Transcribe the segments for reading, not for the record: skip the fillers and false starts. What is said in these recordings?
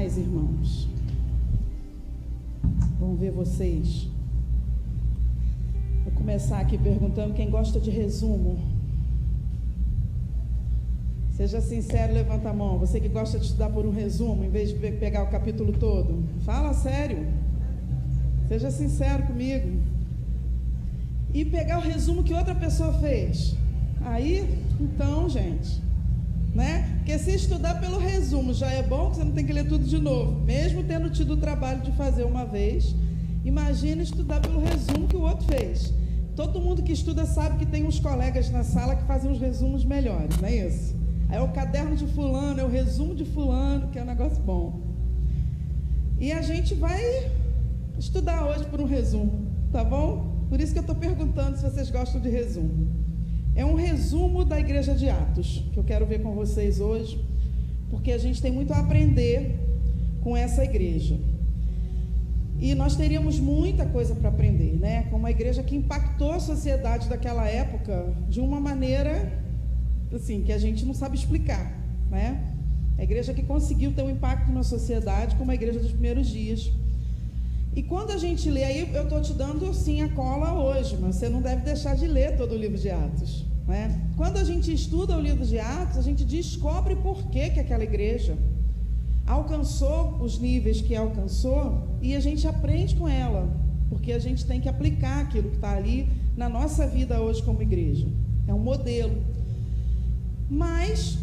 paz, irmãos. Vamos ver vocês. Vou começar aqui perguntando quem gosta de resumo. Seja sincero, levanta a mão. Você que gosta de estudar por um resumo, em vez de pegar o capítulo todo. Fala sério. Seja sincero comigo. E pegar o resumo que outra pessoa fez. Aí, então, gente, né? Porque se estudar pelo resumo já é bom, que você não tem que ler tudo de novo. Mesmo tendo tido o trabalho de fazer uma vez, imagina estudar pelo resumo que o outro fez. Todo mundo que estuda sabe que tem uns colegas na sala que fazem os resumos melhores, não é isso? Aí é o caderno de fulano, é o resumo de fulano, que é um negócio bom. E a gente vai estudar hoje por um resumo, tá bom? Por isso que eu estou perguntando se vocês gostam de resumo. É um resumo da Igreja de Atos, que eu quero ver com vocês hoje, porque a gente tem muito a aprender com essa igreja. E nós teríamos muita coisa para aprender, né? Com uma igreja que impactou a sociedade daquela época de uma maneira, assim, que a gente não sabe explicar, né? A igreja que conseguiu ter um impacto na sociedade como a igreja dos primeiros dias. E quando a gente lê, aí eu estou te dando sim a cola hoje, mas você não deve deixar de ler todo o livro de Atos, né? Quando a gente estuda o livro de Atos, a gente descobre por que aquela igreja alcançou os níveis que alcançou e a gente aprende com ela, porque a gente tem que aplicar aquilo que está ali na nossa vida hoje como igreja. É um modelo. Mas,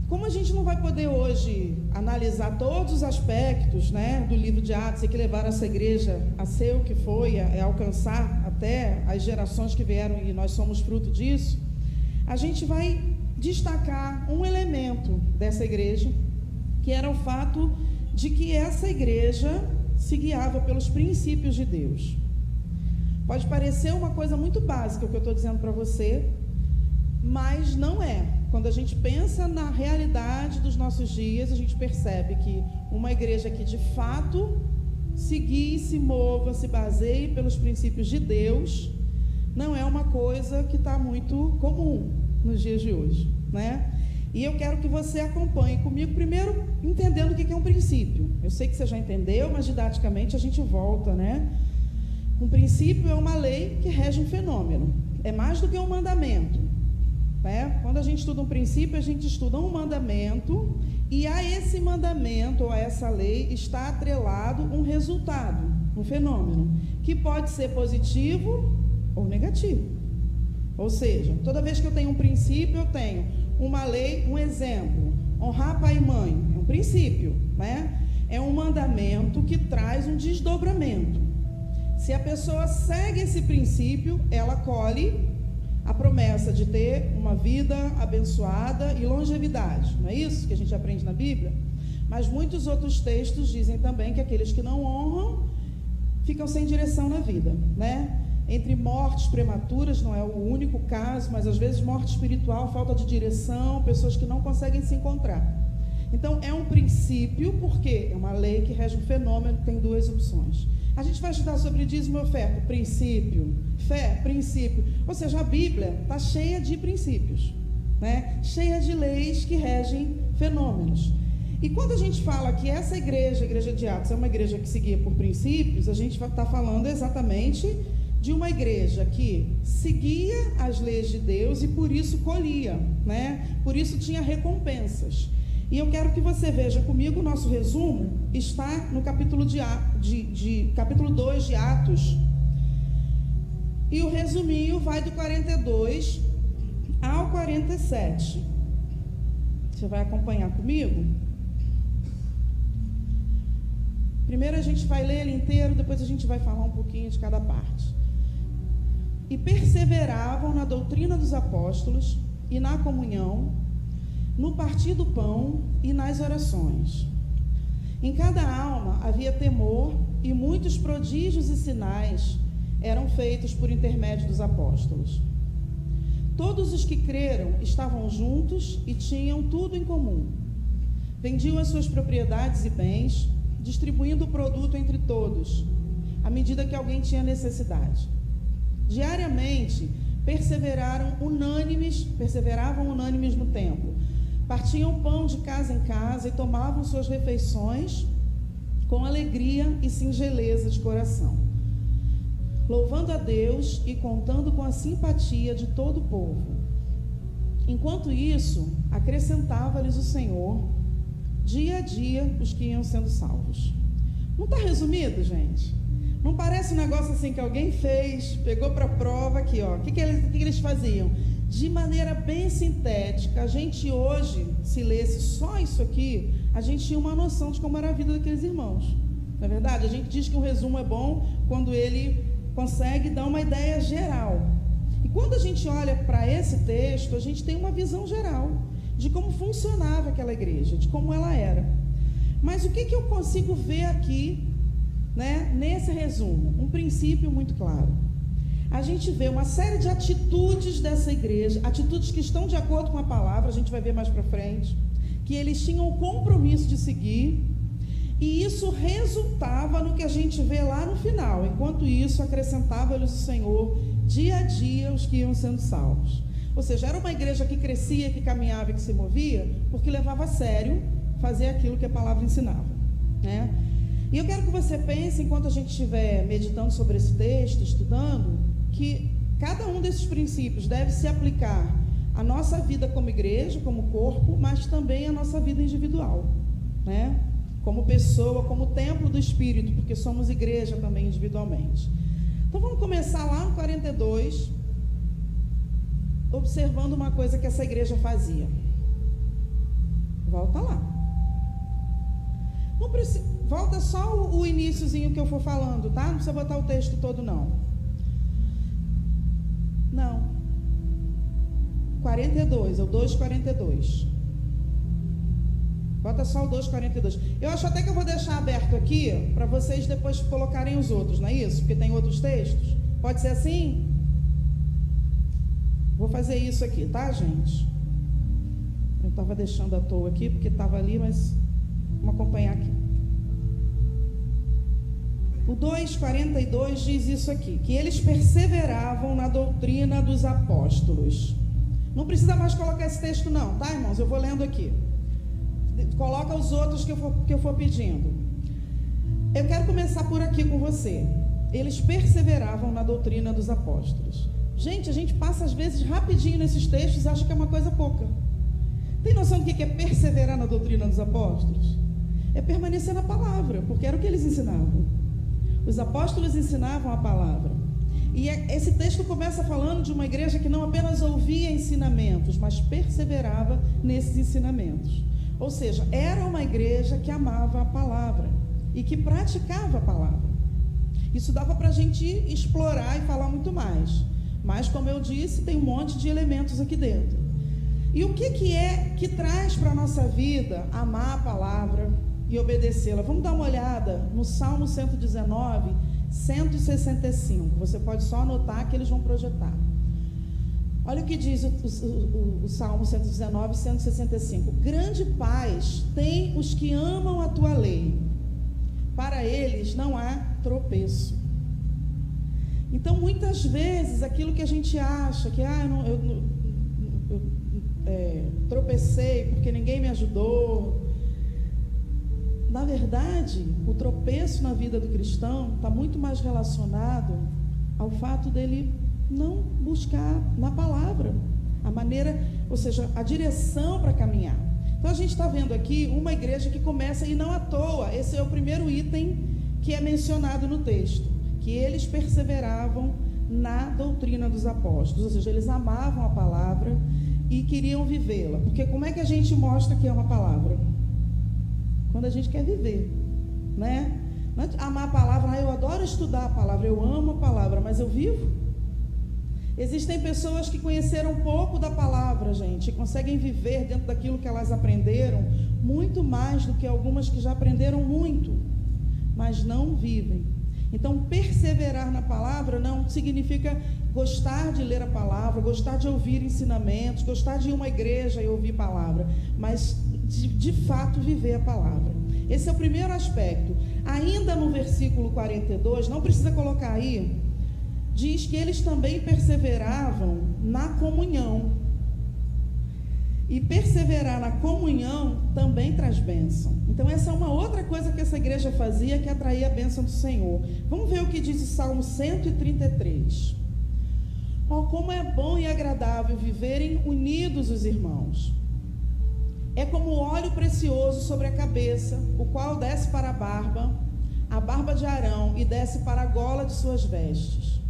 como a gente não vai poder hoje analisar todos os aspectos, né, do livro de Atos e que levaram essa igreja a ser o que foi, a alcançar até as gerações que vieram e nós somos fruto disso, a gente vai destacar um elemento dessa igreja, que era o fato de que essa igreja se guiava pelos princípios de Deus. Pode parecer uma coisa muito básica o que eu estou dizendo para você, mas não é. Quando a gente pensa na realidade dos nossos dias, a gente percebe que uma igreja que de fato se guie, se mova, se baseie pelos princípios de Deus, não é uma coisa que está muito comum nos dias de hoje, né? E eu quero que você acompanhe comigo, primeiro entendendo o que é um princípio. Eu sei que você já entendeu, mas didaticamente a gente volta, né? Um princípio é uma lei que rege um fenômeno. É mais do que um mandamento, né? Quando a gente estuda um princípio, a gente estuda um mandamento, e a esse mandamento, ou a essa lei, está atrelado um resultado, um fenômeno, que pode ser positivo ou negativo. Ou seja, toda vez que eu tenho um princípio, eu tenho uma lei, um exemplo. Honrar pai e mãe é um princípio, né? É um mandamento que traz um desdobramento. Se a pessoa segue esse princípio, ela colhe a promessa de ter uma vida abençoada e longevidade. Não é isso que a gente aprende na Bíblia? Mas muitos outros textos dizem também que aqueles que não honram ficam sem direção na vida, né? Entre mortes prematuras, não é o único caso, mas às vezes morte espiritual, falta de direção, pessoas que não conseguem se encontrar. Então é um princípio, porque é uma lei que rege um fenômeno, tem duas opções. A gente vai estudar sobre dízimo e oferta, princípio, fé, princípio. Ou seja, a Bíblia está cheia de princípios, né? Cheia de leis que regem fenômenos. E quando a gente fala que essa igreja, a igreja de Atos, é uma igreja que se guia por princípios, a gente está falando exatamente de uma igreja que seguia as leis de Deus e por isso colhia, né? Por isso tinha recompensas. E eu quero que você veja comigo, o nosso resumo está no capítulo capítulo 2 de Atos. E o resuminho vai do 42 ao 47. Você vai acompanhar comigo? Primeiro a gente vai ler ele inteiro, depois a gente vai falar um pouquinho de cada parte. E perseveravam na doutrina dos apóstolos e na comunhão, no partir do pão e nas orações. Em cada alma havia temor, e muitos prodígios e sinais eram feitos por intermédio dos apóstolos. Todos os que creram estavam juntos e tinham tudo em comum. Vendiam as suas propriedades e bens, distribuindo o produto entre todos, à medida que alguém tinha necessidade. Diariamente perseveravam unânimes no templo. Partiam pão de casa em casa e tomavam suas refeições com alegria e singeleza de coração, louvando a Deus e contando com a simpatia de todo o povo. Enquanto isso, acrescentava-lhes o Senhor, dia a dia, os que iam sendo salvos. Não está resumido, gente? Não parece um negócio assim que alguém fez, pegou para a prova aqui, ó. O que eles faziam? De maneira bem sintética, a gente hoje, se lesse só isso aqui, a gente tinha uma noção de como era a vida daqueles irmãos. Não é verdade? A gente diz que o resumo é bom quando ele consegue dar uma ideia geral. E quando a gente olha para esse texto, a gente tem uma visão geral de como funcionava aquela igreja, de como ela era. Mas o que eu consigo ver aqui, né, nesse resumo? Um princípio muito claro. A gente vê uma série de atitudes dessa igreja, atitudes que estão de acordo com a palavra, a gente vai ver mais para frente, que eles tinham o compromisso de seguir, e isso resultava no que a gente vê lá no final. Enquanto isso, acrescentava-lhes o Senhor, dia a dia, os que iam sendo salvos. Ou seja, era uma igreja que crescia, que caminhava e que se movia, porque levava a sério fazer aquilo que a palavra ensinava, né? E eu quero que você pense, enquanto a gente estiver meditando sobre esse texto, estudando, que cada um desses princípios deve se aplicar à nossa vida como igreja, como corpo, mas também à nossa vida individual, né? Como pessoa, como templo do Espírito, porque somos igreja também individualmente. Então vamos começar lá no 42, observando uma coisa que essa igreja fazia. Volta lá. Não precisa, volta só o iniciozinho que eu for falando, tá? Não precisa botar o texto todo, não. Não. 42, é o 2:42. Bota só o 2:42. Eu acho até que eu vou deixar aberto aqui, para vocês depois colocarem os outros, não é isso? Porque tem outros textos. Pode ser assim? Vou fazer isso aqui, tá, gente? Eu estava deixando à toa aqui, porque estava ali, mas vamos acompanhar aqui. O 2:42 diz isso aqui, que eles perseveravam na doutrina dos apóstolos. Não precisa mais colocar esse texto não, tá, irmãos? Eu vou lendo aqui. Coloca os outros que eu for pedindo. Eu quero começar por aqui com você. Eles perseveravam na doutrina dos apóstolos. Gente, a gente passa às vezes rapidinho nesses textos e acha que é uma coisa pouca. Tem noção do que é perseverar na doutrina dos apóstolos? É permanecer na palavra, porque era o que eles ensinavam. Os apóstolos ensinavam a palavra. E esse texto começa falando de uma igreja que não apenas ouvia ensinamentos, mas perseverava nesses ensinamentos. Ou seja, era uma igreja que amava a palavra e que praticava a palavra. Isso dava para a gente explorar e falar muito mais. Mas, como eu disse, tem um monte de elementos aqui dentro. E o que é que traz para a nossa vida amar a palavra e obedecê-la? Vamos dar uma olhada no Salmo 119, 165. Você pode só anotar que eles vão projetar. Olha o que diz o Salmo 119, 165. Grande paz tem os que amam a tua lei. Para eles não há tropeço. Então, muitas vezes, aquilo que a gente acha que eu tropecei porque ninguém me ajudou. Na verdade, o tropeço na vida do cristão está muito mais relacionado ao fato dele não buscar na palavra a maneira, ou seja, a direção para caminhar. Então a gente está vendo aqui uma igreja que começa, e não à toa, esse é o primeiro item que é mencionado no texto, que eles perseveravam na doutrina dos apóstolos, ou seja, eles amavam a palavra e queriam vivê-la. Porque como é que a gente mostra que é uma palavra? Quando a gente quer viver, né? Não é amar a palavra, eu adoro estudar a palavra, eu amo a palavra, mas eu vivo? Existem pessoas que conheceram pouco da palavra, gente, e conseguem viver dentro daquilo que elas aprenderam muito mais do que algumas que já aprenderam muito, mas não vivem. Então, perseverar na palavra não significa gostar de ler a palavra, gostar de ouvir ensinamentos, gostar de ir a uma igreja e ouvir palavra, mas de fato viver a palavra. Esse é o primeiro aspecto. Ainda no versículo 42, não precisa colocar aí, diz que eles também perseveravam na comunhão. E perseverar na comunhão também traz bênção. Então essa é uma outra coisa que essa igreja fazia, que atraía a bênção do Senhor. Vamos ver o que diz o Salmo 133. Oh, como é bom e agradável viverem unidos os irmãos. É como óleo precioso sobre a cabeça, o qual desce para a barba de Arão, e desce para a gola de suas vestes.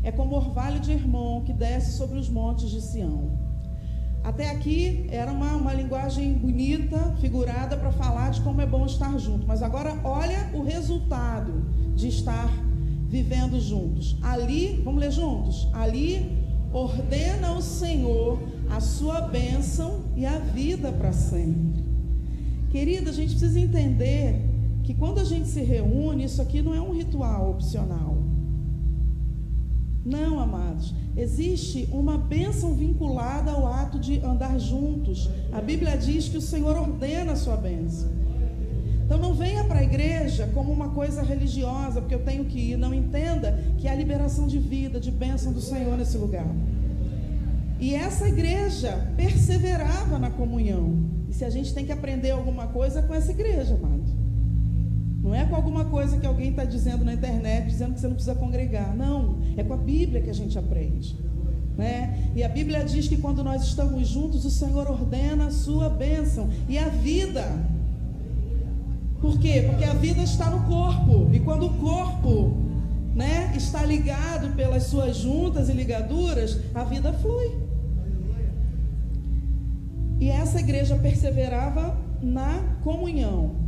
É como orvalho de Hermon, que desce sobre os montes de Sião. Até aqui era uma linguagem bonita, figurada, para falar de como é bom estar junto. Mas agora olha o resultado de estar vivendo juntos. Ali, vamos ler juntos? Ali ordena o Senhor a sua bênção e a vida para sempre. Querida, a gente precisa entender que quando a gente se reúne, isso aqui não é um ritual opcional. Não, amados, existe uma bênção vinculada ao ato de andar juntos. A Bíblia diz que o Senhor ordena a sua bênção. Então não venha para a igreja como uma coisa religiosa, porque eu tenho que ir. Não, entenda que há liberação de vida, de bênção do Senhor nesse lugar. E essa igreja perseverava na comunhão. E se a gente tem que aprender alguma coisa, é com essa igreja, amado. Não é com alguma coisa que alguém está dizendo na internet, dizendo que você não precisa congregar. Não, é com a Bíblia que a gente aprende, né? E a Bíblia diz que quando nós estamos juntos, o Senhor ordena a sua bênção e a vida. Por quê? Porque a vida está no corpo. E quando o corpo, né, está ligado pelas suas juntas e ligaduras, a vida flui. E essa igreja perseverava na comunhão.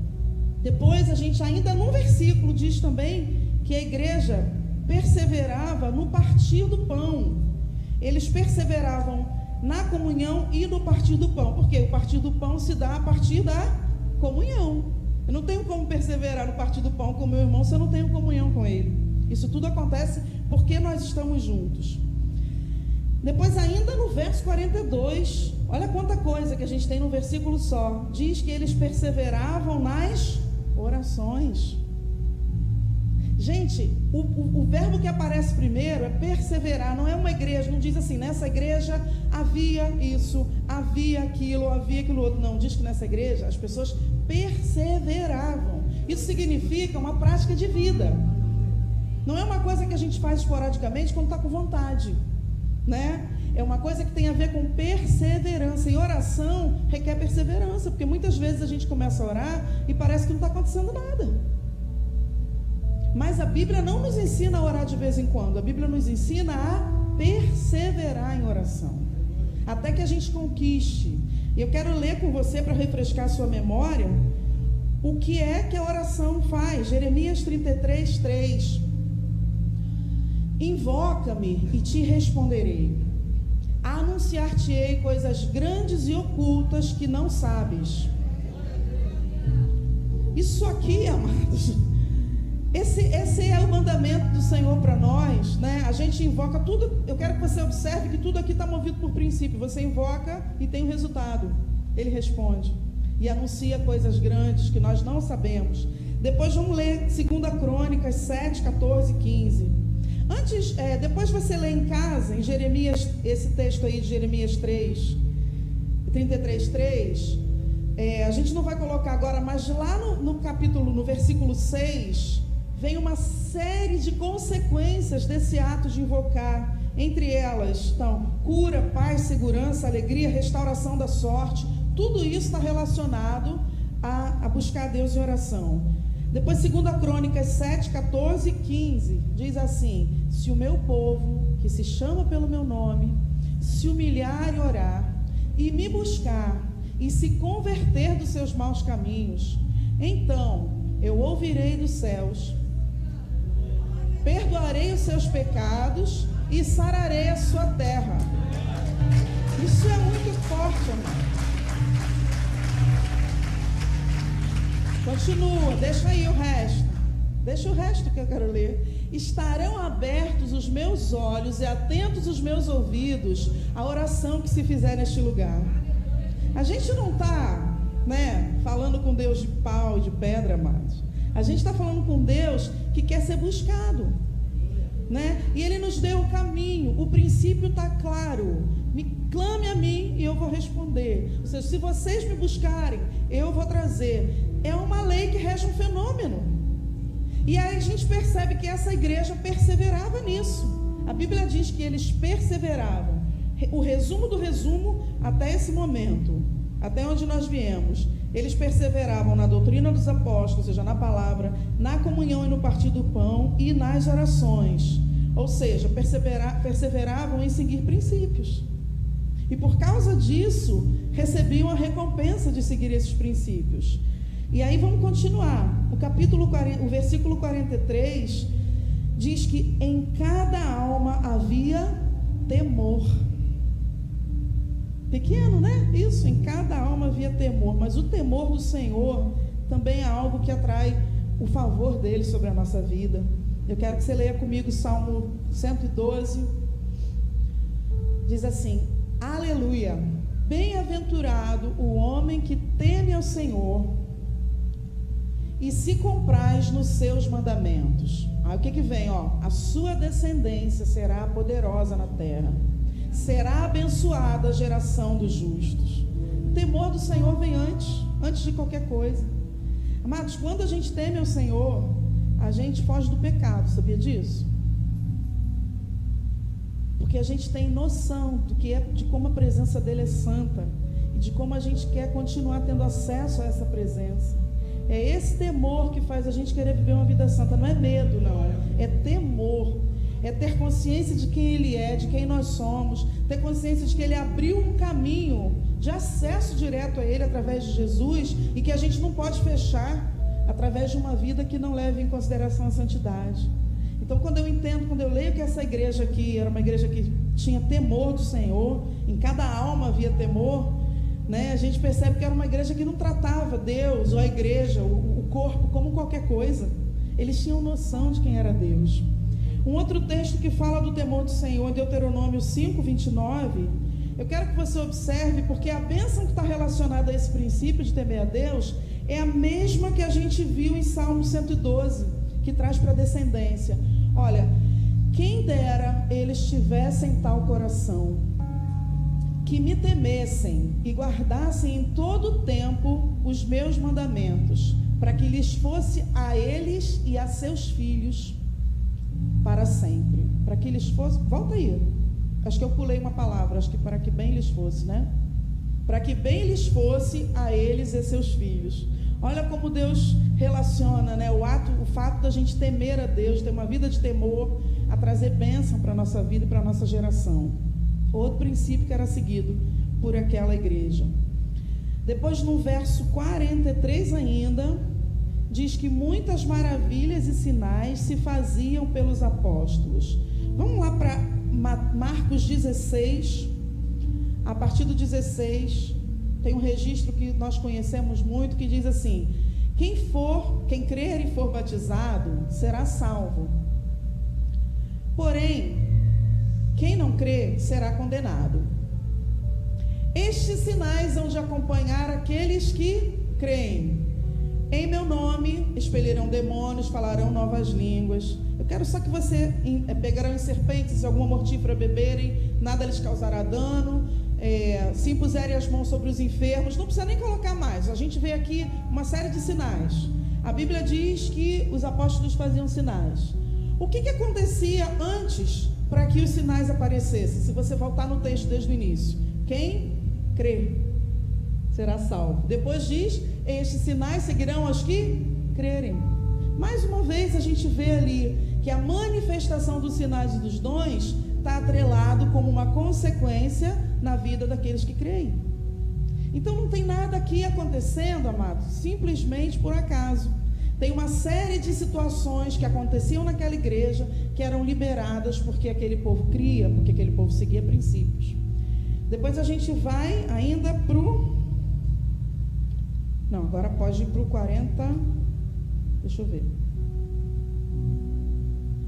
Depois a gente ainda no versículo diz também que a igreja perseverava no partir do pão. Eles perseveravam na comunhão e no partir do pão. Porque o partir do pão se dá a partir da comunhão. Eu não tenho como perseverar no partir do pão com o meu irmão se eu não tenho comunhão com ele. Isso tudo acontece porque nós estamos juntos. Depois ainda no verso 42, olha quanta coisa que a gente tem no versículo só. Diz que eles perseveravam nas orações. Gente, o verbo que aparece primeiro é perseverar. Não é uma igreja, não diz assim, nessa igreja havia isso, havia aquilo outro. Não, diz que nessa igreja as pessoas perseveravam. Isso significa uma prática de vida. Não é uma coisa que a gente faz esporadicamente quando está com vontade, né? É uma coisa que tem a ver com perseverança. E oração requer perseverança, porque muitas vezes a gente começa a orar e parece que não está acontecendo nada. Mas a Bíblia não nos ensina a orar de vez em quando. A Bíblia nos ensina a perseverar em oração, até que a gente conquiste. E eu quero ler com você, para refrescar a sua memória, o que é que a oração faz. Jeremias 33, 3. Invoca-me e te responderei. Anunciar-te-ei coisas grandes e ocultas que não sabes. Isso aqui, amados, esse é o mandamento do Senhor para nós, né? A gente invoca tudo. Eu quero que você observe que tudo aqui está movido por princípio. Você invoca e tem um resultado. Ele responde e anuncia coisas grandes que nós não sabemos. Depois vamos ler 2 Crônicas 7, 14 e 15. Depois você lê em casa, em Jeremias, esse texto aí de Jeremias 3, 33, 3. A gente não vai colocar agora, mas lá no capítulo, no versículo 6, vem uma série de consequências desse ato de invocar. Entre elas estão cura, paz, segurança, alegria, restauração da sorte. Tudo isso está relacionado a buscar a Deus em oração. Depois 2 Crônicas 7, 14 e 15, diz assim: se o meu povo, que se chama pelo meu nome, se humilhar e orar, e me buscar, e se converter dos seus maus caminhos, então eu ouvirei dos céus, perdoarei os seus pecados e sararei a sua terra. Isso é muito forte, amado. Continua, deixa aí o resto. Deixa o resto que eu quero ler. Estarão abertos os meus olhos e atentos os meus ouvidos à oração que se fizer neste lugar. A gente não está, né, falando com Deus de pau e de pedra, amados. A gente está falando com Deus que quer ser buscado. né? E Ele nos deu o caminho, o princípio está claro. Me clame a mim e eu vou responder. Ou seja, se vocês me buscarem, eu vou trazer. É uma lei que rege um fenômeno. E aí a gente percebe que essa igreja perseverava nisso. A Bíblia diz que eles perseveravam. O resumo do resumo até esse momento, até onde nós viemos, eles perseveravam na doutrina dos apóstolos, ou seja, na palavra, na comunhão e no partir do pão e nas orações. Ou seja, perseveravam em seguir princípios. E por causa disso, recebiam a recompensa de seguir esses princípios. E aí vamos continuar. O versículo 43 diz que em cada alma havia temor. Pequeno, né? Isso, em cada alma havia temor. Mas o temor do Senhor também é algo que atrai o favor dele sobre a nossa vida. Eu quero que você leia comigo o Salmo 112. Diz assim: aleluia, bem-aventurado o homem que teme ao Senhor e se compraz nos seus mandamentos. Aí o que vem? A sua descendência será poderosa na terra, será abençoada a geração dos justos. O temor do Senhor vem antes de qualquer coisa. Amados, quando a gente teme ao Senhor, a gente foge do pecado, sabia disso? Porque a gente tem noção de como a presença dele é santa e de como a gente quer continuar tendo acesso a essa presença. É esse temor que faz a gente querer viver uma vida santa. Não é medo, não, é temor. É ter consciência de quem Ele é, de quem nós somos, ter consciência de que Ele abriu um caminho de acesso direto a Ele através de Jesus e que a gente não pode fechar através de uma vida que não leve em consideração a santidade. Então, quando eu leio que essa igreja aqui era uma igreja que tinha temor do Senhor, em cada alma havia temor, né? A gente percebe que era uma igreja que não tratava Deus ou a igreja, o corpo, como qualquer coisa. Eles tinham noção de quem era Deus. Um outro texto que fala do temor do Senhor, Deuteronômio 5:29, eu quero que você observe, porque a bênção que está relacionada a esse princípio de temer a Deus é a mesma que a gente viu em Salmo 112, que traz para a descendência. Olha, quem dera eles tivessem tal coração, que me temessem e guardassem em todo o tempo os meus mandamentos, para que lhes fosse a eles e a seus filhos para sempre. Para que lhes fosse, volta aí, acho que eu pulei uma palavra, acho que para que bem lhes fosse, né? Para que bem lhes fosse a eles e seus filhos. Olha como Deus relaciona, né, o fato da gente temer a Deus, ter uma vida de temor, a trazer bênção para a nossa vida e para a nossa geração. Outro princípio que era seguido por aquela igreja. Depois, no verso 43 ainda, diz que muitas maravilhas e sinais se faziam pelos apóstolos. Vamos lá para Marcos 16, a partir do 16, tem um registro que nós conhecemos muito, que diz assim: quem crer e for batizado, será salvo. Porém, quem não crê, será condenado. Estes sinais hão de acompanhar aqueles que creem. Em meu nome expelirão demônios, falarão novas línguas. Eu quero só que você pegarão em serpentes, se alguma mortífera beberem, nada lhes causará dano. Se impuserem as mãos sobre os enfermos, não precisa nem colocar mais. A gente vê aqui uma série de sinais. A Bíblia diz que os apóstolos faziam sinais. O que acontecia antes para que os sinais aparecessem? Se você voltar no texto desde o início, quem crê será salvo. Depois diz: estes sinais seguirão aos que crerem. Mais uma vez a gente vê ali que a manifestação dos sinais e dos dons está atrelado como uma consequência na vida daqueles que creem. Então não tem nada aqui acontecendo, amados, simplesmente por acaso. Tem uma série de situações que aconteciam naquela igreja que eram liberadas porque aquele povo cria, porque aquele povo seguia princípios. Depois a gente vai ainda para o... Não, agora pode ir para o 40... Deixa eu ver.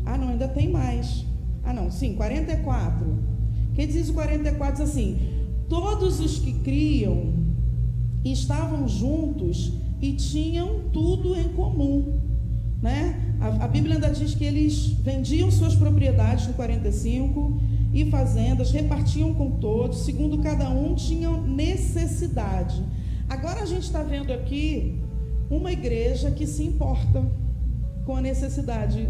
Ah, não, ainda tem mais. Ah, não, sim, 44. Que diz o 44, diz assim: todos os que criam estavam juntos e tinham tudo em comum, né? A Bíblia ainda diz que eles vendiam suas propriedades no 45 e fazendas, repartiam com todos, segundo cada um tinha necessidade. Agora a gente está vendo aqui uma igreja que se importa com a necessidade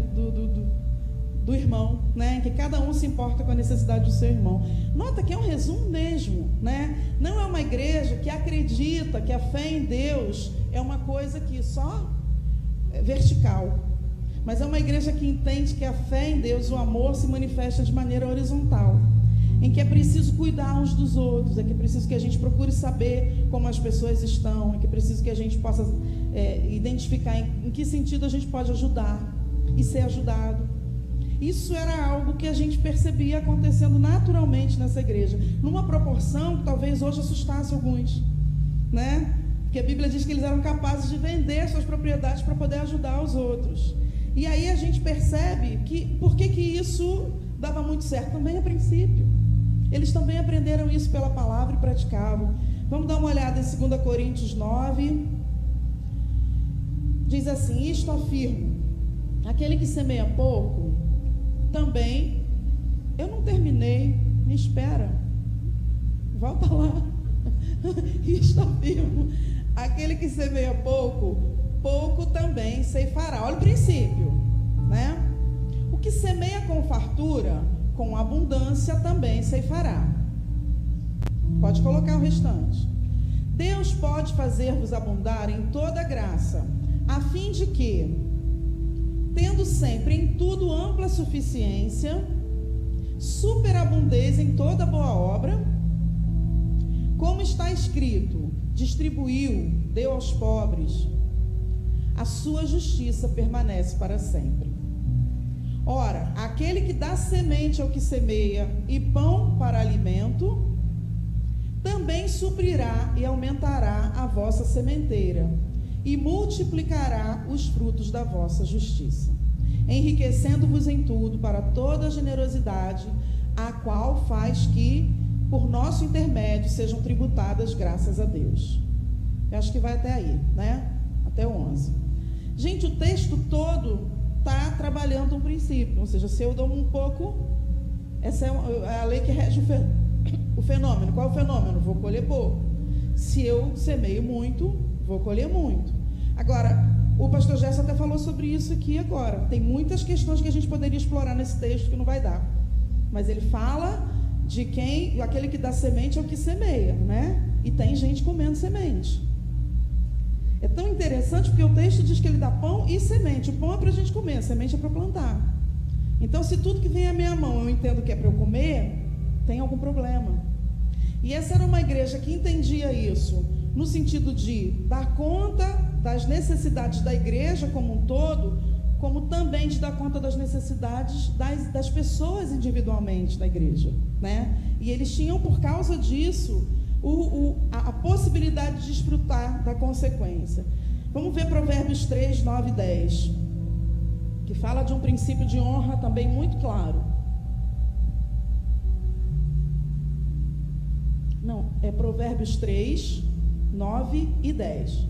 do irmão, né? Que cada um se importa com a necessidade do seu irmão. Nota que é um resumo mesmo, né? Não é uma igreja que acredita que a fé em Deus é uma coisa que só é vertical, mas é uma igreja que entende que a fé em Deus, o amor, se manifesta de maneira horizontal, em que é preciso cuidar uns dos outros, é que é preciso que a gente procure saber como as pessoas estão, é que é preciso que a gente possa identificar em que sentido a gente pode ajudar e ser ajudado. Isso era algo que a gente percebia acontecendo naturalmente nessa igreja, numa proporção que talvez hoje assustasse alguns, né? Porque a Bíblia diz que eles eram capazes de vender suas propriedades para poder ajudar os outros. E aí a gente percebe que por que isso dava muito certo? Também a princípio. Eles também aprenderam isso pela palavra e praticavam. Vamos dar uma olhada em 2 Coríntios 9. Diz assim: isto afirmo, aquele que semeia pouco, também, eu não terminei, me espera, volta lá. Isto afirmo, aquele que semeia pouco, pouco também ceifará. Olha o princípio, né? O que semeia com fartura, com abundância também ceifará. Pode colocar o restante. Deus pode fazer-vos abundar em toda graça, a fim de que, tendo sempre em tudo ampla suficiência, superabundez em toda boa obra, como está escrito, distribuiu, deu aos pobres, a sua justiça permanece para sempre. Ora, aquele que dá semente ao que semeia e pão para alimento, também suprirá e aumentará a vossa sementeira e multiplicará os frutos da vossa justiça, enriquecendo-vos em tudo para toda a generosidade, a qual faz que, por nosso intermédio, sejam tributadas graças a Deus. Eu acho que vai até aí, né? Até o 11. Gente, o texto todo está trabalhando um princípio, ou seja, se eu dou um pouco, essa é a lei que rege o fenômeno. Qual é o fenômeno? Vou colher pouco. Se eu semeio muito, vou colher muito. Agora, o pastor Gerson até falou sobre isso aqui agora. Tem muitas questões que a gente poderia explorar nesse texto que não vai dar. Mas ele fala de quem, aquele que dá semente é o que semeia, né? E tem gente comendo semente. É tão interessante porque o texto diz que ele dá pão e semente. O pão é para a gente comer, a semente é para plantar. Então, se tudo que vem à minha mão eu entendo que é para eu comer, tem algum problema. E essa era uma igreja que entendia isso, no sentido de dar conta das necessidades da igreja como um todo, como também de dar conta das necessidades das pessoas individualmente da igreja, né? E eles tinham, por causa disso, a possibilidade de desfrutar da consequência. Vamos ver Provérbios 3, 9 e 10, que fala de um princípio de honra também muito claro. Não, é Provérbios 3, 9 e 10.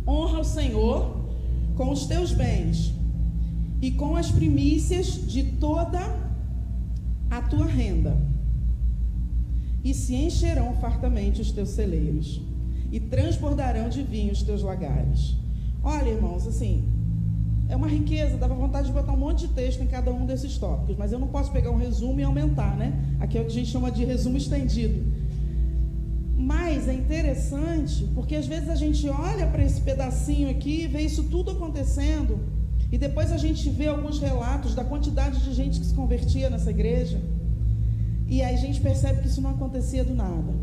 Honra o Senhor com os teus bens e com as primícias de toda a tua renda, e se encherão fartamente os teus celeiros, e transbordarão de vinho os teus lagares. Olha, irmãos, assim, é uma riqueza, dava vontade de botar um monte de texto em cada um desses tópicos, mas eu não posso pegar um resumo e aumentar, né? Aqui é o que a gente chama de resumo estendido. Mas é interessante, porque às vezes a gente olha para esse pedacinho aqui, vê isso tudo acontecendo, e depois a gente vê alguns relatos da quantidade de gente que se convertia nessa igreja, e aí a gente percebe que isso não acontecia do nada.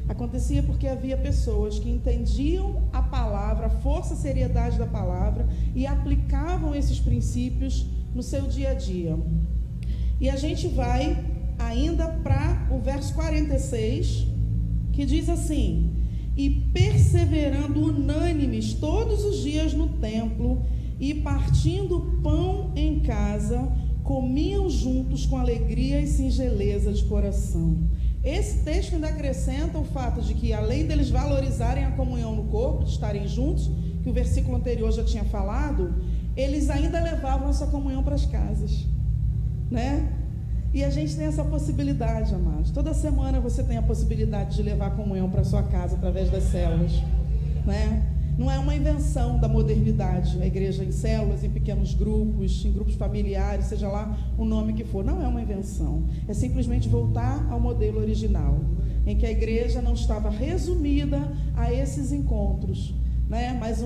Acontecia porque havia pessoas que entendiam a palavra, a força e seriedade da palavra, e aplicavam esses princípios no seu dia a dia. E a gente vai ainda para o verso 46, que diz assim: e perseverando unânimes todos os dias no templo, e partindo pão em casa, comiam juntos com alegria e singeleza de coração. Esse texto ainda acrescenta o fato de que, além deles valorizarem a comunhão no corpo, de estarem juntos, que o versículo anterior já tinha falado, eles ainda levavam essa comunhão para as casas, né? E a gente tem essa possibilidade, amados. Toda semana você tem a possibilidade de levar a comunhão para a sua casa através das células, né? Não é uma invenção da modernidade, a igreja em células, em pequenos grupos, em grupos familiares, seja lá o nome que for. Não é uma invenção, é simplesmente voltar ao modelo original, em que a igreja não estava resumida a esses encontros, né? Mas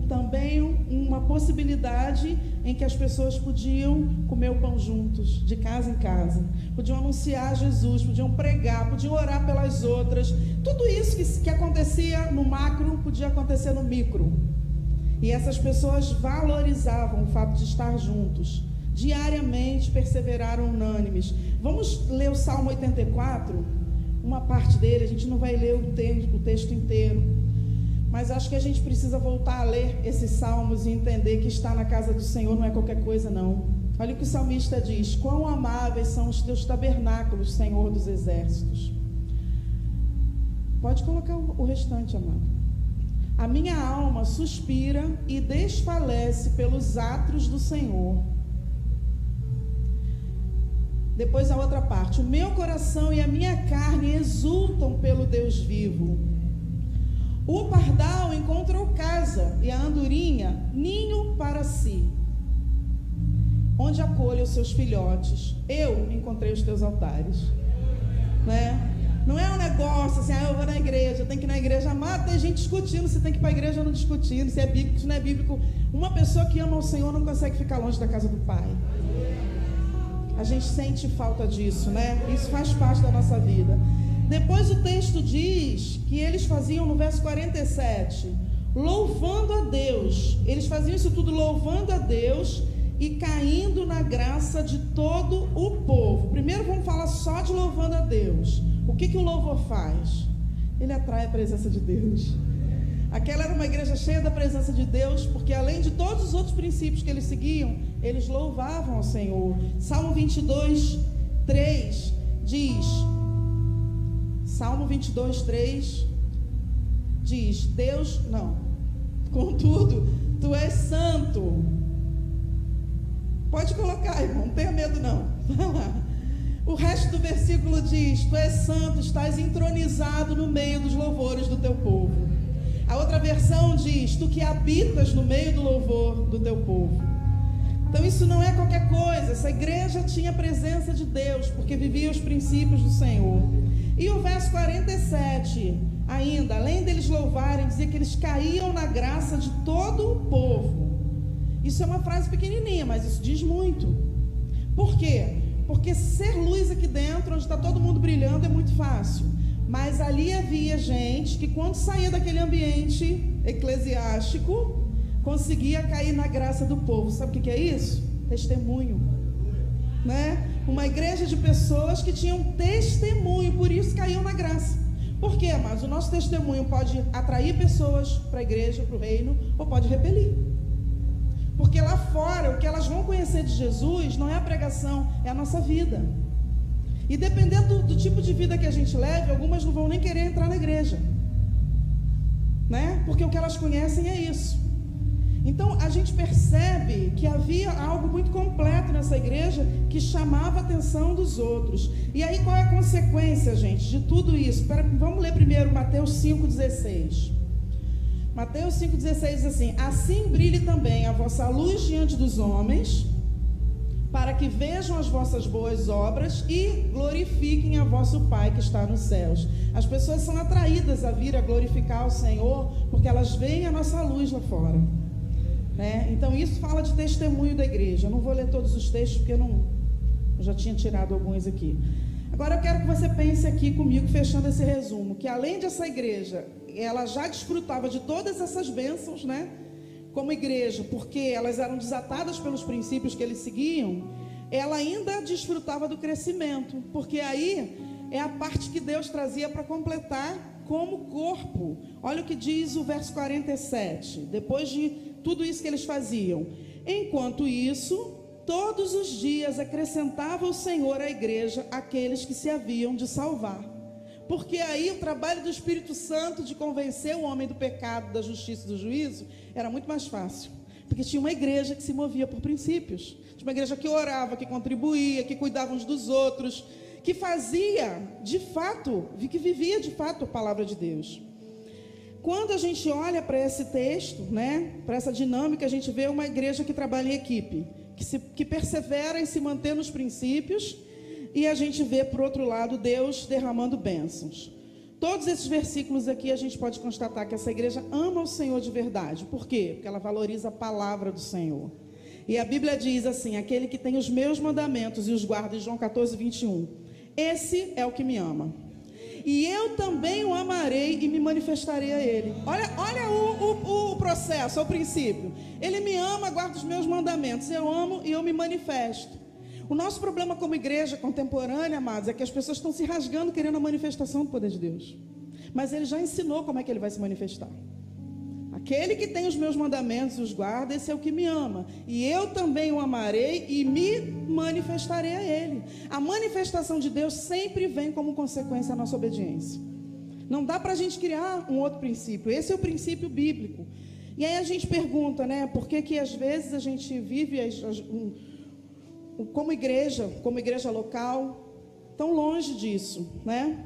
também uma possibilidade em que as pessoas podiam comer o pão juntos, de casa em casa, podiam anunciar Jesus, podiam pregar, podiam orar pelas outras. Tudo isso que acontecia no macro podia acontecer no micro, e essas pessoas valorizavam o fato de estar juntos, diariamente perseveraram unânimes. Vamos ler o Salmo 84, uma parte dele. A gente não vai ler o texto inteiro, mas acho que a gente precisa voltar a ler esses salmos e entender que estar na casa do Senhor não é qualquer coisa, não. Olha o que o salmista diz: quão amáveis são os teus tabernáculos, Senhor dos exércitos. Pode colocar o restante, amado. A minha alma suspira e desfalece pelos átrios do Senhor. Depois a outra parte: o meu coração e a minha carne exultam pelo Deus vivo. O pardal encontrou casa, e a andorinha ninho para si, onde acolhe os seus filhotes. Eu encontrei os teus altares, né? Não é um negócio assim, eu vou na igreja, eu tenho que ir na igreja. Amado, tem gente discutindo se tem que ir para a igreja ou não, discutindo se é bíblico, se não é bíblico. Uma pessoa que ama o Senhor não consegue ficar longe da casa do Pai. A gente sente falta disso, né? Isso faz parte da nossa vida. Depois o texto diz que eles faziam, no verso 47, louvando a Deus. Eles faziam isso tudo louvando a Deus e caindo na graça de todo o povo. Primeiro vamos falar só de louvando a Deus. O que o louvor faz? Ele atrai a presença de Deus. Aquela era uma igreja cheia da presença de Deus, porque além de todos os outros princípios que eles seguiam, eles louvavam ao Senhor. Salmo 22, 3 diz... Salmo 22, 3 diz: contudo, tu és santo. Pode colocar, irmão, não tenha medo não. Vai lá. O resto do versículo diz: tu és santo, estás entronizado no meio dos louvores do teu povo. A outra versão diz: tu que habitas no meio do louvor do teu povo. Então isso não é qualquer coisa. Essa igreja tinha a presença de Deus, porque vivia os princípios do Senhor. E o verso 47 ainda, além deles louvarem, dizia que eles caíam na graça de todo o povo. Isso é uma frase pequenininha, mas isso diz muito. Por quê? Porque ser luz aqui dentro, onde está todo mundo brilhando, é muito fácil. Mas ali havia gente que, quando saía daquele ambiente eclesiástico, conseguia cair na graça do povo. Sabe o que é isso? Testemunho, né? Uma igreja de pessoas que tinham testemunho, por isso caíam na graça. Por quê, amados? O nosso testemunho pode atrair pessoas para a igreja, para o reino, ou pode repelir. Porque lá fora, o que elas vão conhecer de Jesus não é a pregação, é a nossa vida. E dependendo do tipo de vida que a gente leve, algumas não vão nem querer entrar na igreja, né? Porque o que elas conhecem é isso. Então a gente percebe que havia algo muito completo nessa igreja que chamava a atenção dos outros. E aí qual é a consequência, gente, de tudo isso? Vamos ler primeiro Mateus 5,16. Mateus 5,16 diz assim: assim brilhe também a vossa luz diante dos homens, para que vejam as vossas boas obras e glorifiquem a vosso Pai que está nos céus. As pessoas são atraídas a vir a glorificar o Senhor, porque elas veem a nossa luz lá fora. Então isso fala de testemunho da igreja. Eu não vou ler todos os textos, porque eu já tinha tirado alguns aqui. Agora eu quero que você pense aqui comigo, fechando esse resumo, que além dessa igreja, ela já desfrutava de todas essas bênçãos, né? Como igreja, porque elas eram desatadas pelos princípios que eles seguiam, ela ainda desfrutava do crescimento, porque aí é a parte que Deus trazia para completar como corpo. Olha o que diz o verso 47, depois de tudo isso que eles faziam: enquanto isso, todos os dias acrescentava o Senhor à igreja aqueles que se haviam de salvar. Porque aí o trabalho do Espírito Santo de convencer o homem do pecado, da justiça e do juízo era muito mais fácil. Porque tinha uma igreja que se movia por princípios. Tinha uma igreja que orava, que contribuía, que cuidava uns dos outros, que fazia de fato, que vivia de fato a palavra de Deus. Quando a gente olha para esse texto, né, para essa dinâmica, a gente vê uma igreja que trabalha em equipe, que persevera em se manter nos princípios, e a gente vê, por outro lado, Deus derramando bênçãos. Todos esses versículos aqui a gente pode constatar que essa igreja ama o Senhor de verdade. Por quê? Porque ela valoriza a palavra do Senhor. E a Bíblia diz assim: aquele que tem os meus mandamentos e os guarda, em João 14, 21. Esse é o que me ama. E eu também o amarei e me manifestarei a ele. Olha o processo, o princípio. Ele me ama, guarda os meus mandamentos. Eu amo e eu me manifesto. O nosso problema como igreja contemporânea, amados, é que as pessoas estão se rasgando querendo a manifestação do poder de Deus. Mas ele já ensinou como é que ele vai se manifestar. Aquele que tem os meus mandamentos e os guarda, esse é o que me ama. E eu também o amarei e me manifestarei a ele. A manifestação de Deus sempre vem como consequência da nossa obediência. Não dá para a gente criar um outro princípio. Esse é o princípio bíblico. E aí a gente pergunta, né? Por que às vezes a gente vive como igreja local, tão longe disso, né?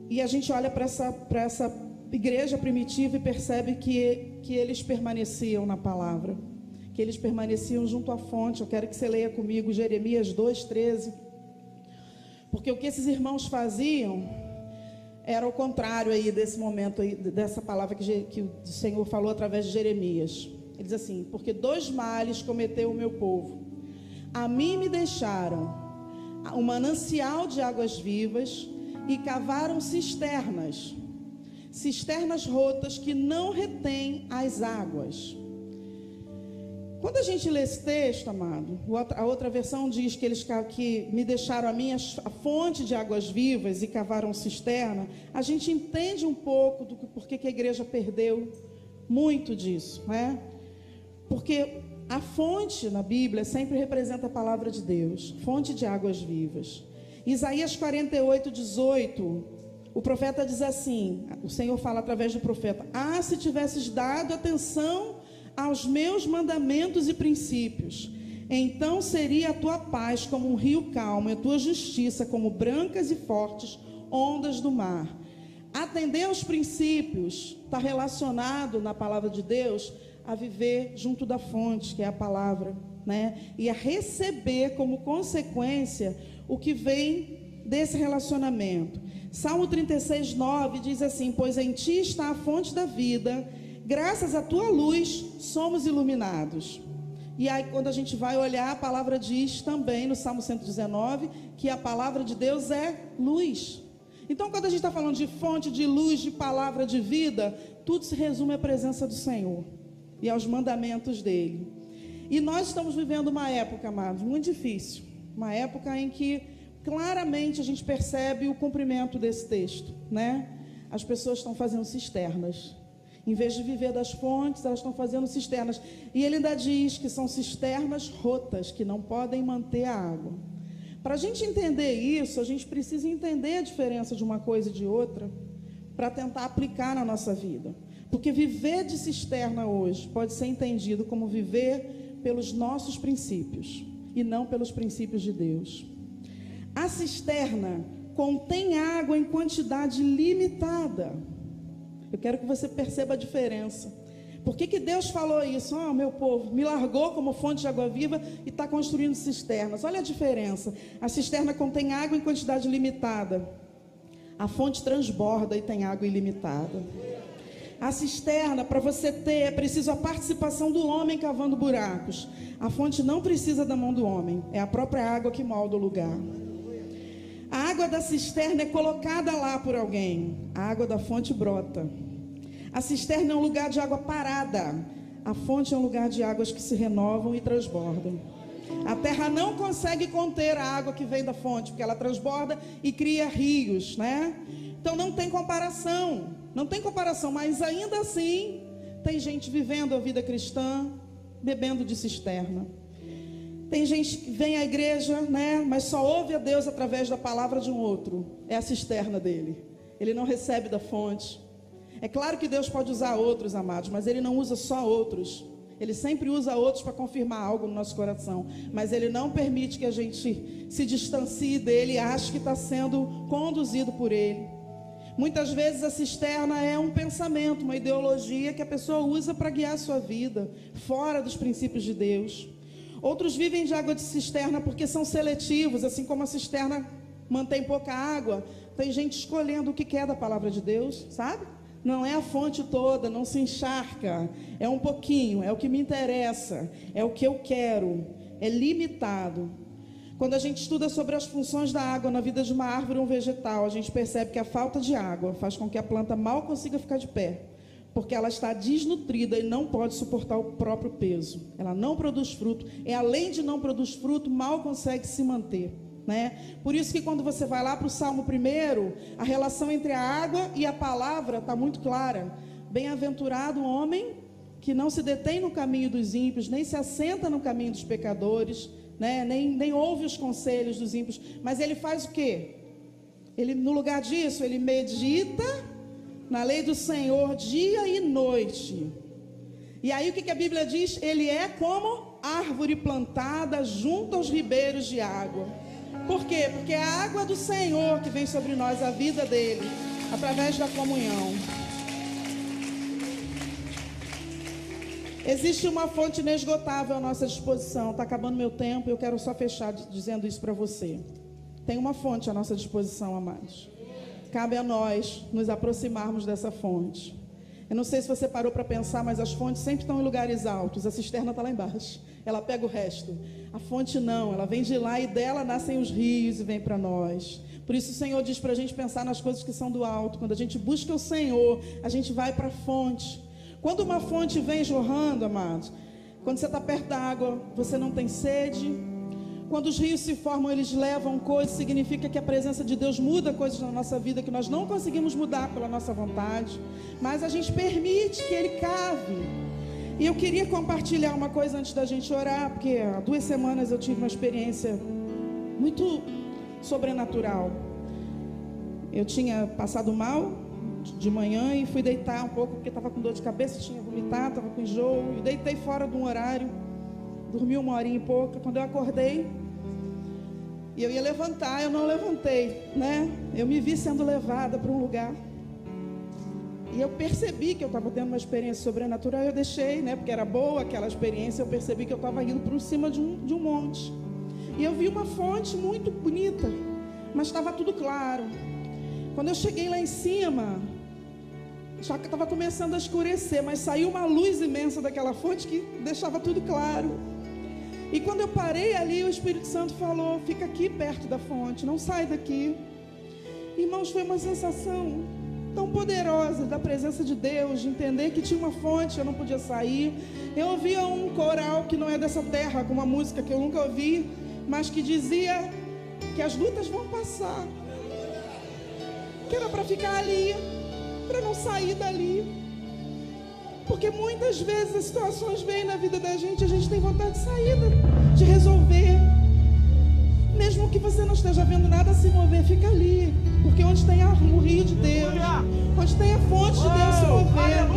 E a gente olha para essa igreja primitiva e percebe que eles permaneciam na palavra, que eles permaneciam junto à fonte. Eu quero que você leia comigo Jeremias 2,13, porque o que esses irmãos faziam era o contrário aí desse momento aí, dessa palavra que o Senhor falou através de Jeremias. Ele diz assim: porque 2 males cometeu o meu povo. A mim me deixaram um manancial de águas vivas e cavaram cisternas rotas que não retêm as águas. Quando a gente lê esse texto, amado, a outra versão diz que me deixaram a fonte de águas vivas e cavaram cisterna. A gente entende um pouco do porquê que a igreja perdeu muito disso, né? Porque a fonte na Bíblia sempre representa a palavra de Deus, fonte de águas vivas. Isaías 48, 18, o profeta diz assim, o Senhor fala através do profeta: ah, se tivesses dado atenção aos meus mandamentos e princípios, então seria a tua paz como um rio calmo, e a tua justiça como brancas e fortes ondas do mar. Atender aos princípios está relacionado na palavra de Deus a viver junto da fonte, que é a palavra, né? E a receber como consequência o que vem desse relacionamento. Salmo 36, 9 diz assim: pois em ti está a fonte da vida, graças à tua luz somos iluminados. E aí quando a gente vai olhar, a palavra diz também no Salmo 119 que a palavra de Deus é luz. Então quando a gente está falando de fonte, de luz, de palavra de vida, tudo se resume à presença do Senhor e aos mandamentos dele. E nós estamos vivendo uma época, amados, muito difícil. Uma época em que claramente a gente percebe o cumprimento desse texto, né? As pessoas estão fazendo cisternas. Em vez de viver das fontes, elas estão fazendo cisternas. E ele ainda diz que são cisternas rotas, que não podem manter a água. Para a gente entender isso, a gente precisa entender a diferença de uma coisa e de outra, para tentar aplicar na nossa vida. Porque viver de cisterna hoje pode ser entendido como viver pelos nossos princípios e não pelos princípios de Deus. A cisterna contém água em quantidade limitada. Eu quero que você perceba a diferença. Por que Deus falou isso? Oh, meu povo, me largou como fonte de água viva e está construindo cisternas. Olha a diferença. A cisterna contém água em quantidade limitada. A fonte transborda e tem água ilimitada. A cisterna, para você ter, é preciso a participação do homem cavando buracos. A fonte não precisa da mão do homem. É a própria água que molda o lugar. A água da cisterna é colocada lá por alguém. A água da fonte brota. A cisterna é um lugar de água parada. A fonte é um lugar de águas que se renovam e transbordam. A terra não consegue conter a água que vem da fonte, porque ela transborda e cria rios, né? Então não tem comparação. Não tem comparação, mas ainda assim tem gente vivendo a vida cristã bebendo de cisterna. Tem gente que vem à igreja, né, mas só ouve a Deus através da palavra de um outro. É a cisterna dele. Ele não recebe da fonte. É claro que Deus pode usar outros, amados, mas Ele não usa só outros. Ele sempre usa outros para confirmar algo no nosso coração. Mas Ele não permite que a gente se distancie dEle e ache que está sendo conduzido por Ele. Muitas vezes a cisterna é um pensamento, uma ideologia que a pessoa usa para guiar a sua vida, fora dos princípios de Deus. Outros vivem de água de cisterna porque são seletivos, assim como a cisterna mantém pouca água. Tem gente escolhendo o que quer da palavra de Deus, sabe? Não é a fonte toda, não se encharca. É um pouquinho, é o que me interessa, é o que eu quero, é limitado. Quando a gente estuda sobre as funções da água na vida de uma árvore ou um vegetal, a gente percebe que a falta de água faz com que a planta mal consiga ficar de pé, porque ela está desnutrida e não pode suportar o próprio peso. Ela não produz fruto, e além de não produzir fruto, mal consegue se manter, né? Por isso que quando você vai lá para o Salmo 1, a relação entre a água e a palavra está muito clara. Bem-aventurado o homem que não se detém no caminho dos ímpios, nem se assenta no caminho dos pecadores, né? nem ouve os conselhos dos ímpios, mas ele faz o quê? Ele, no lugar disso, ele medita na lei do Senhor dia e noite. E aí o que a Bíblia diz? Ele é como árvore plantada junto aos ribeiros de água. Por quê? Porque é a água do Senhor que vem sobre nós, a vida dele, através da comunhão. Existe uma fonte inesgotável à nossa disposição. Está acabando meu tempo, eu quero só fechar dizendo isso para você. Tem uma fonte à nossa disposição, amados. Cabe a nós nos aproximarmos dessa fonte. Eu não sei se você parou para pensar, mas as fontes sempre estão em lugares altos. A cisterna está lá embaixo. Ela pega o resto. A fonte não, ela vem de lá e dela nascem os rios e vem para nós. Por isso o Senhor diz para a gente pensar nas coisas que são do alto. Quando a gente busca o Senhor, a gente vai para a fonte. Quando uma fonte vem jorrando, amados, quando você está perto da água, você não tem sede. Quando os rios se formam, eles levam coisas, significa que a presença de Deus muda coisas na nossa vida que nós não conseguimos mudar pela nossa vontade, mas a gente permite que Ele cave. E eu queria compartilhar uma coisa antes da gente orar, porque há 2 semanas eu tive uma experiência muito sobrenatural. Eu tinha passado mal de manhã e fui deitar um pouco, porque estava com dor de cabeça, tinha vomitado, estava com enjoo, e deitei fora de um horário, dormi 1 horinha e pouca. Quando eu acordei e eu ia levantar, eu não levantei, né? Eu me vi sendo levada para um lugar e eu percebi que eu estava tendo uma experiência sobrenatural. Eu deixei, né? Porque era boa aquela experiência. Eu percebi que eu estava indo por cima de um monte e eu vi uma fonte muito bonita, mas estava tudo claro. Quando eu cheguei lá em cima, já que estava começando a escurecer, mas saiu uma luz imensa daquela fonte que deixava tudo claro. E quando eu parei ali, o Espírito Santo falou: fica aqui perto da fonte, não sai daqui. Irmãos, foi uma sensação tão poderosa da presença de Deus, de entender que tinha uma fonte, eu não podia sair. Eu ouvia um coral que não é dessa terra, com uma música que eu nunca ouvi, mas que dizia que as lutas vão passar, que era para ficar ali, para não sair dali. Porque muitas vezes as situações vêm na vida da gente, a gente tem vontade de sair, de resolver. Mesmo que você não esteja vendo nada se mover, fica ali. Porque onde tem o rio de Deus, onde tem a fonte de Deus se movendo,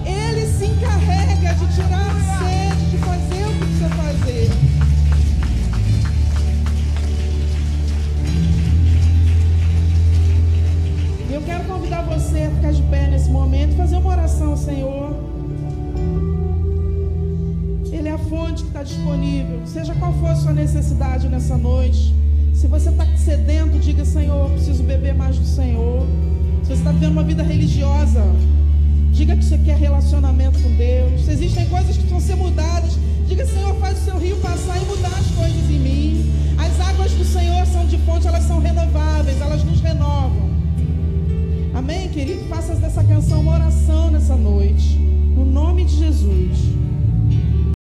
Ele se encarrega de tirar a sede, de fazer o que precisa fazer. Eu quero convidar você a ficar de pé nesse momento e fazer uma oração ao Senhor. Ele é a fonte que está disponível. Seja qual for a sua necessidade nessa noite. Se você está sedento, diga: Senhor, eu preciso beber mais do Senhor. Se você está vivendo uma vida religiosa, diga que você quer relacionamento com Deus. Se existem coisas que precisam ser mudadas, diga: Senhor, faz o seu rio passar e mudar as coisas em mim. As águas do Senhor são de fonte, elas são renováveis, elas nos renovam. Amém, querido? Faça dessa canção uma oração nessa noite, no nome de Jesus.